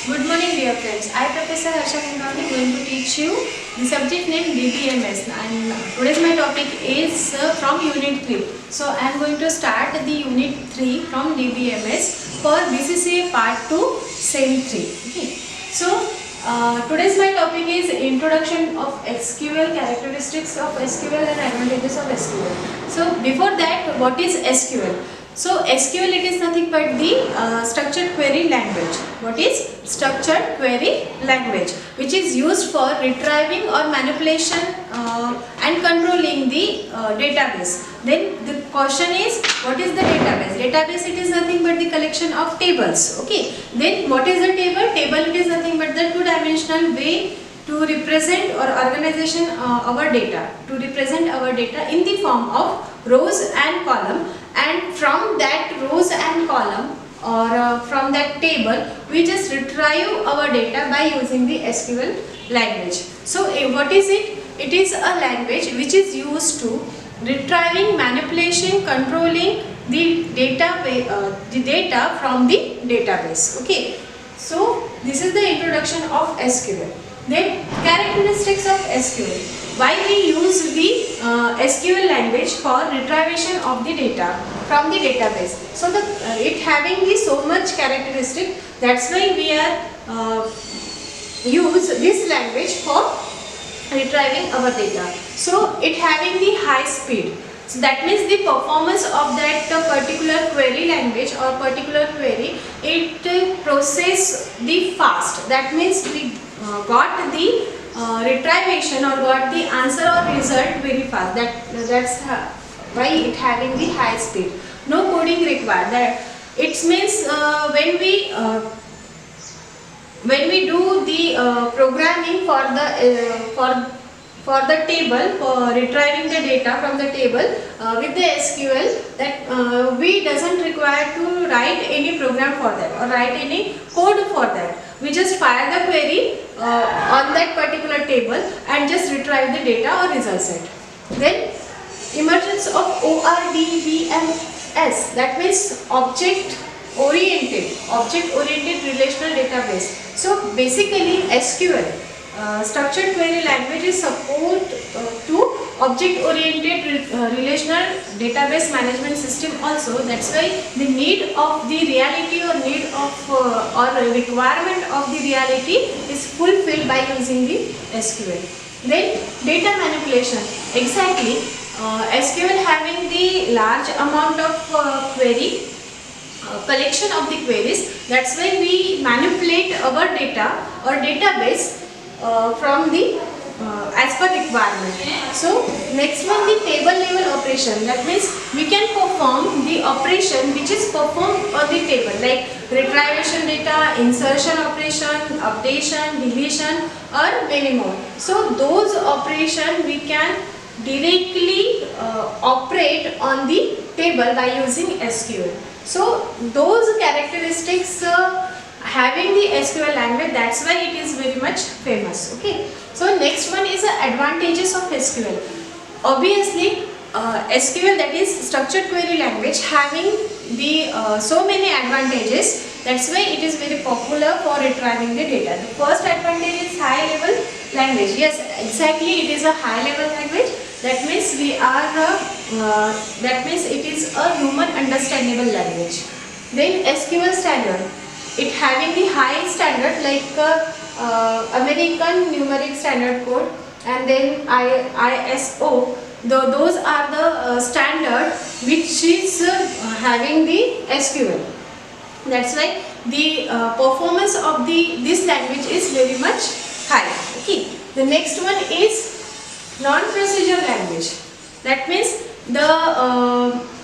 Good morning dear friends. I Professor Harsha Kandani going to teach you the subject name DBMS, and today's my topic is from Unit 3. So I am going to start the Unit 3 from DBMS for BCCA Part 2 Sem 3. Okay. So today's my topic is Introduction of SQL, characteristics of SQL and advantages of SQL. So before that, what is SQL? So SQL, it is nothing but the structured query language. What is structured query language? Which is used for retrieving or manipulation and controlling the database. Then the question is, what is the database? Database, it is nothing but the collection of tables. Okay. Then what is the table? Table, it is nothing but the two-dimensional way to represent or organization our data. To represent our data in the form of rows and column. And from that rows and column or from that table, we just retrieve our data by using the SQL language. So what is it? It is a language which is used to retrieving, manipulation, controlling the data from the database. Okay. So this is the introduction of SQL. Then characteristics of SQL. Why we use the SQL language for retrieval of the data from the database. So it having the so much characteristic, that's why we are use this language for retrieving our data. So it having the high speed. So that means the performance of that particular query language or particular query, it process the fast. That means we got the retrieval or got the answer or result very fast. That's why it having the high speed. No coding required. That it means when we do the programming for the table, for retrieving the data from the table with the SQL, that we doesn't require to write any program for that or write any code for that. We just fire the query on that particular table and just retrieve the data or result set. Then emergence of ORDBMS, that means object oriented relational database. So basically SQL, structured query languages support to object oriented relational database management system also. That's why the need of the reality or need of or requirement of the reality is fulfilled by using the SQL. Then data manipulation. Exactly, SQL having the large amount of query collection of the queries. That's why we manipulate our data or database from the as per requirement. So next one, the table level operation. That means we can perform the operation which is performed on the table, like retrieval data, insertion operation, updation, deletion, or many more. So those operation we can directly operate on the table by using SQL. So those characteristics having the SQL language, that's why it is very much famous. Okay. So next one is the advantages of SQL. Obviously SQL, that is structured query language, having the so many advantages. That's why it is very popular for retrieving the data. The first advantage is high level language. Yes, exactly, it is a high level language. That means we are that means it is a human understandable language. Then SQL standard, it having the high standard like American Numeric Standard Code, and then ISO. Those are the standard which is having the SQL. That's why the performance of this language is very much high. Okay. The next one is non-procedure language. That means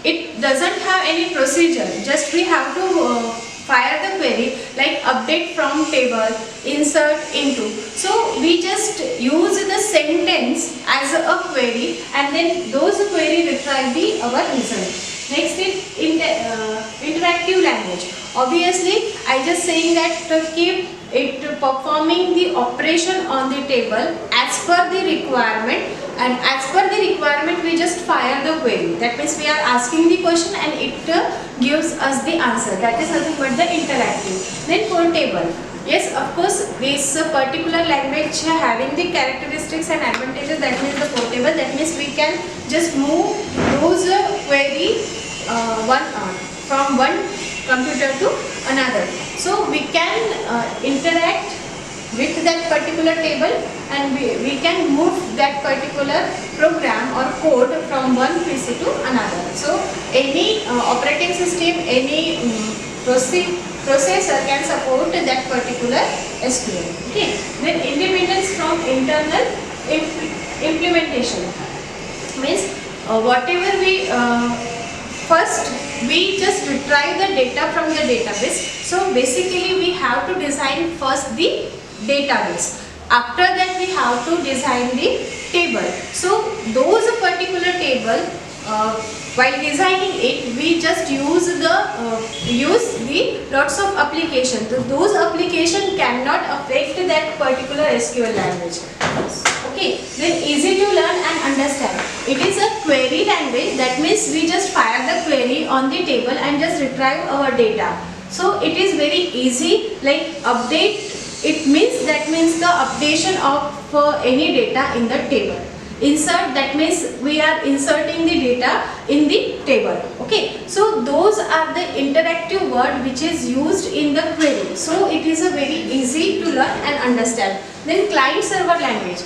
it doesn't have any procedure. Just we have to fire the query like update from table, insert into. So we just use the sentence as a query, and then those query retrieve our result. Next is interactive language. Obviously, I just saying that to keep it performing the operation on the table as per the requirement, and as per the requirement we just fire the query. That means we are asking the question and it gives us the answer. That is nothing but the interactive. Then portable. Yes, of course, this particular language having the characteristics and advantages, that means the portable, that means we can just move those query from one computer to another. So we can interact with that particular table, and we can move that particular program or code from one PC to another. So any operating system, any processor can support that particular SQL. Okay. Then independence from internal implementation means whatever we first we just retrieve the data from the database. So basically we have to design first the database. After that we have to design the table. So those particular table, while designing it, we just use the lots of applications. Those applications cannot affect that particular SQL language. Okay, then easy to learn and understand. It is a query language, that means we just fire the query on the table and just retrieve our data. So it is very easy, like update. It means the updation of any data in the table. Insert, that means we are inserting the data in the table. Okay, so those are the interactive word which is used in the query. So it is a very easy to learn and understand. Then client server language.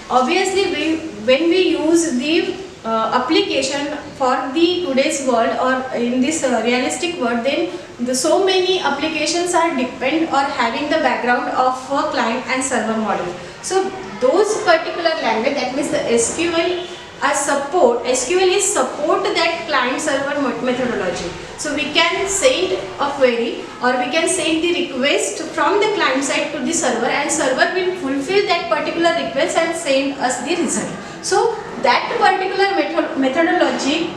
Obviously when we use the application for the today's world or in this realistic world, then so many applications are depend or having the background of a client and server model. So those particular language, that means the SQL is support that client server methodology. So we can send a query or we can send the request from the client side to the server, and server will fulfill that particular request and send us the result. So that particular methodology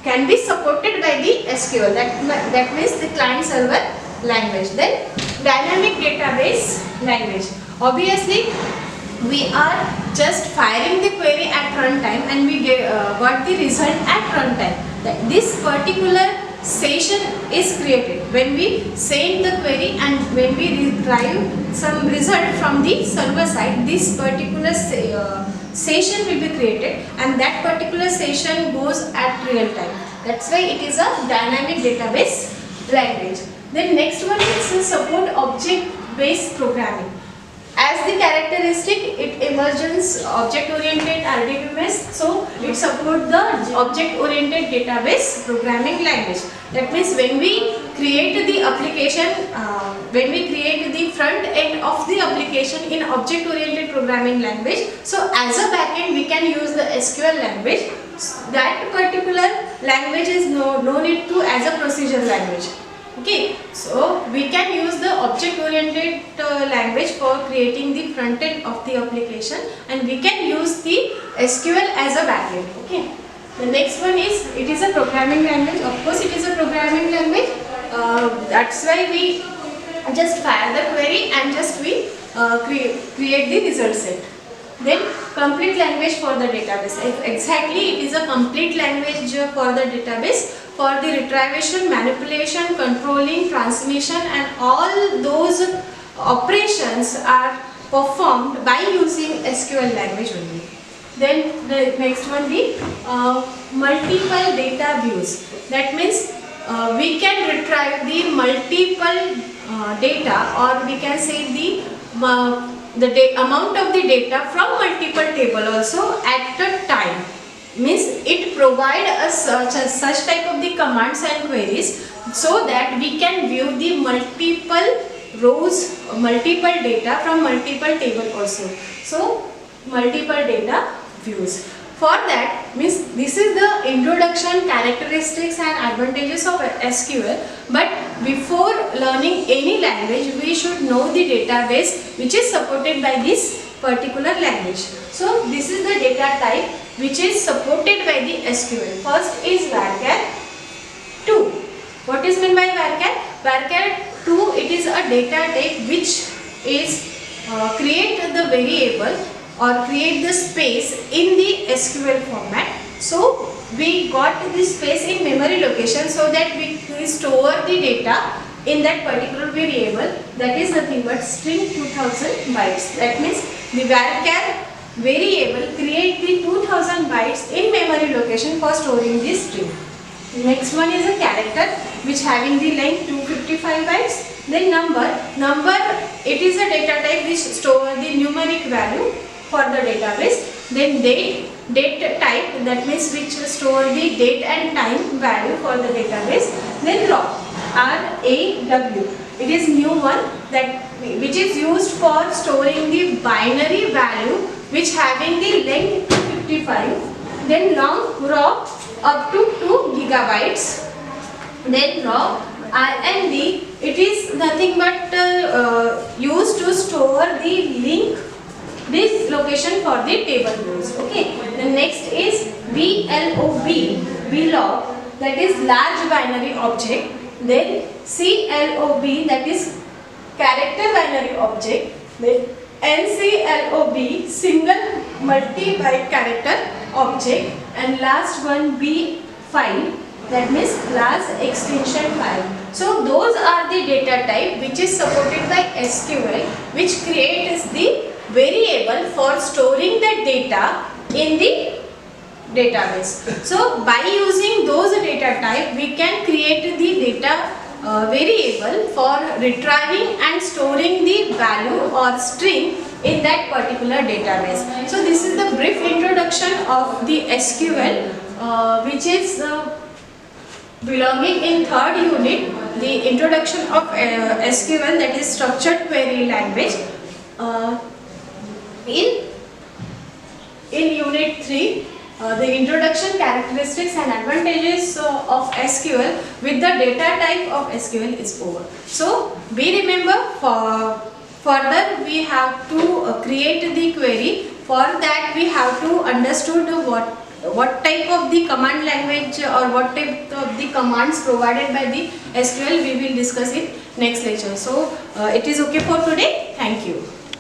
can be supported by the SQL, that means the client server language. Then dynamic database language. Obviously we are just firing the query at runtime and we got the result at runtime. This particular session is created when we send the query and when we retrieve some result from the server side. This particular session will be created and that particular session goes at real time. That's why it is a dynamic database language. Then next one is support object-based programming. As the characteristic, it emerges object-oriented RDBMS, so it supports the object-oriented database programming language. That means when we create the application, when we create the front end of the application in object-oriented programming language, so as a backend we can use the SQL language. That particular language is no need to as a procedure language. Okay, so we can use the object-oriented language for creating the front end of the application, and we can use the SQL as a backend. Okay, the next one is, it is a programming language. Of course, it is a programming language. That's why we just fire the query and just we create the result set. Then complete language for the database. Exactly, it is a complete language for the database. For the retrieval, manipulation, controlling, transmission, and all those operations are performed by using SQL language only. Then the next one, the multiple data views. That means we can retrieve the multiple data, or we can say the amount of the data from multiple table also at a time. Means it provide us such type of the commands and queries so that we can view the multiple rows, multiple data from multiple table also. So multiple data views. For that, means this is the introduction, characteristics and advantages of SQL. But before learning any language, we should know the database which is supported by this particular language. So this is the data type which is supported by the SQL. First is varchar 2. What is meant by varchar? Varchar 2, it is a data type which is create the variable or create the space in the SQL format. So we got this space in memory location so that we store the data in that particular variable, that is nothing but string 2000 bytes. That means the varchar variable create the 2000 bytes in memory location for storing this string. Next one is a character which having the length 255 bytes. Then number it is a data type which store the numeric value for the database. Then date type, that means which store the date and time value for the database. Then raw, RAW, it is new one that which is used for storing the binary value which having the length 255. Then long, raw up to 2 gigabytes. Then raw, RND, it is nothing but used to store the link this location for the table rows. Okay. The next is VLOB, that is large binary object. Then CLOB, that is character binary object. Then NCLOB, single multi-byte character object. And last one B5, that means large extension file. So those are the data type which is supported by SQL, which creates the variable for storing the data in the database. So by using those data type, we can create the data variable for retrieving and storing the value or string in that particular database. So this is the brief introduction of the SQL, which is belonging in third unit, the introduction of SQL, that is structured query language. In unit 3, the introduction, characteristics and advantages of SQL with the data type of SQL is over. So we remember further we have to create the query. For that we have to understood what type of the command language or what type of the commands provided by the SQL. We will discuss it next lecture. So it is okay for today. Thank you.